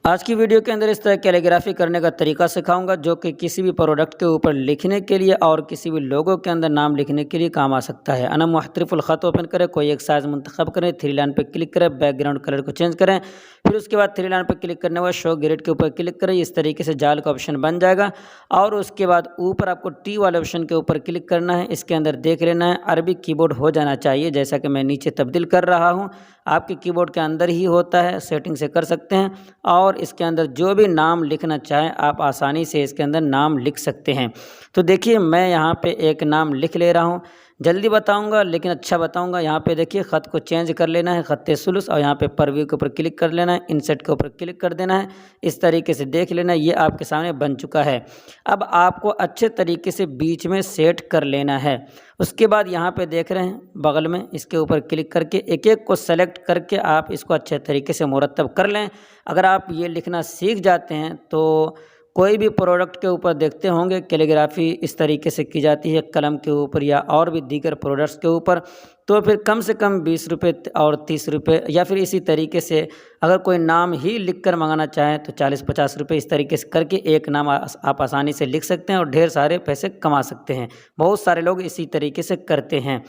आज की वीडियो के अंदर इस तरह कैलीग्राफी करने का तरीका सिखाऊंगा जो कि किसी भी प्रोडक्ट के ऊपर लिखने के लिए और किसी भी लोगो के अंदर नाम लिखने के लिए काम आ सकता है। अना मुख्तलिफुल ख़त ओपन करें, कोई एक साइज़ मुंतखब करें, 3 लाइन पर क्लिक करें, बैकग्राउंड कलर को चेंज करें, फिर उसके बाद 3 लाइन पर क्लिक करने के बाद शो ग्रिड के ऊपर क्लिक करें। इस तरीके से जाल का ऑप्शन बन जाएगा और उसके बाद ऊपर आपको टी वाले ऑप्शन के ऊपर क्लिक करना है। इसके अंदर देख लेना है अरबिक कीबोर्ड हो जाना चाहिए, जैसा कि मैं नीचे तब्दील कर रहा हूँ। आपके कीबोर्ड के अंदर ही होता है, सेटिंग से कर सकते हैं। और इसके अंदर जो भी नाम लिखना चाहें आप आसानी से इसके अंदर नाम लिख सकते हैं। तो देखिए मैं यहाँ पे एक नाम लिख ले रहा हूँ, जल्दी बताऊंगा लेकिन अच्छा बताऊंगा। यहाँ पे देखिए ख़त को चेंज कर लेना है, ख़त्ते सुलूस, और यहाँ पे परव्यू के ऊपर क्लिक कर लेना है, इंसर्ट के ऊपर क्लिक कर देना है। इस तरीके से देख लेना है, ये आपके सामने बन चुका है। अब आपको अच्छे तरीके से बीच में सेट कर लेना है। उसके बाद यहाँ पे देख रहे हैं बगल में, इसके ऊपर क्लिक करके एक एक को सेलेक्ट करके आप इसको अच्छे तरीके से मुरतब कर लें। अगर आप ये लिखना सीख जाते हैं तो कोई भी प्रोडक्ट के ऊपर देखते होंगे कैलीग्राफी इस तरीके से की जाती है, कलम के ऊपर या और भी दीगर प्रोडक्ट्स के ऊपर, तो फिर कम से कम 20 रुपये और 30 रुपये, या फिर इसी तरीके से अगर कोई नाम ही लिख कर मंगाना चाहें तो 40-50 रुपये, इस तरीके से करके एक नाम आप आसानी से लिख सकते हैं और ढेर सारे पैसे कमा सकते हैं। बहुत सारे लोग इसी तरीके से करते हैं।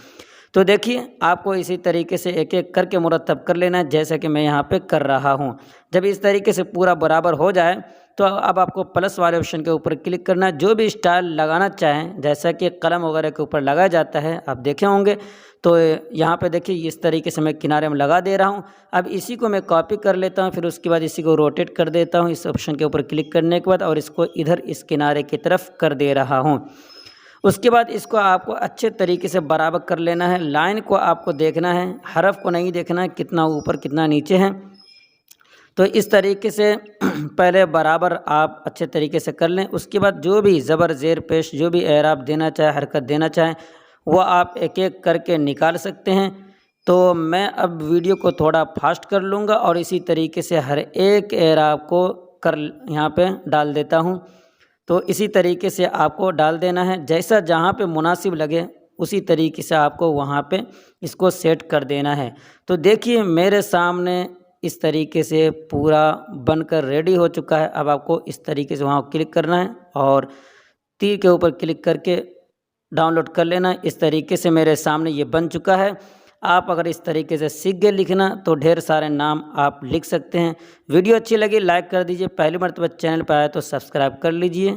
तो देखिए आपको इसी तरीके से एक एक करके मुरतब कर लेना है, जैसा कि मैं यहाँ पे कर रहा हूँ। जब इस तरीके से पूरा बराबर हो जाए तो अब आपको प्लस वाले ऑप्शन के ऊपर क्लिक करना है। जो भी स्टाइल लगाना चाहें, जैसा कि कलम वगैरह के ऊपर लगाया जाता है, आप देखे होंगे। तो यहाँ पे देखिए इस तरीके से मैं किनारे में लगा दे रहा हूँ। अब इसी को मैं कॉपी कर लेता हूँ, फिर उसके बाद इसी को रोटेट कर देता हूँ इस ऑप्शन के ऊपर क्लिक करने के बाद, और इसको इधर इस किनारे की तरफ कर दे रहा हूँ। उसके बाद इसको आपको अच्छे तरीके से बराबर कर लेना है। लाइन को आपको देखना है, हरफ को नहीं देखना है कितना ऊपर कितना नीचे है। तो इस तरीके से पहले बराबर आप अच्छे तरीके से कर लें। उसके बाद जो भी ज़बर ज़ेर पेश जो भी एराब देना चाहे, हरकत देना चाहें, वो आप एक एक करके निकाल सकते हैं। तो मैं अब वीडियो को थोड़ा फास्ट कर लूँगा और इसी तरीके से हर एक एराब को कर यहाँ पे डाल देता हूँ। तो इसी तरीके से आपको डाल देना है, जैसा जहाँ पे मुनासिब लगे उसी तरीके से आपको वहाँ पे इसको सेट कर देना है। तो देखिए मेरे सामने इस तरीके से पूरा बनकर रेडी हो चुका है। अब आपको इस तरीके से वहाँ क्लिक करना है और तीर के ऊपर क्लिक करके डाउनलोड कर लेना है। इस तरीके से मेरे सामने ये बन चुका है। आप अगर इस तरीके से सीख गए लिखना तो ढेर सारे नाम आप लिख सकते हैं। वीडियो अच्छी लगी लाइक कर दीजिए, पहली मर्तबा चैनल पर आए तो सब्सक्राइब कर लीजिए।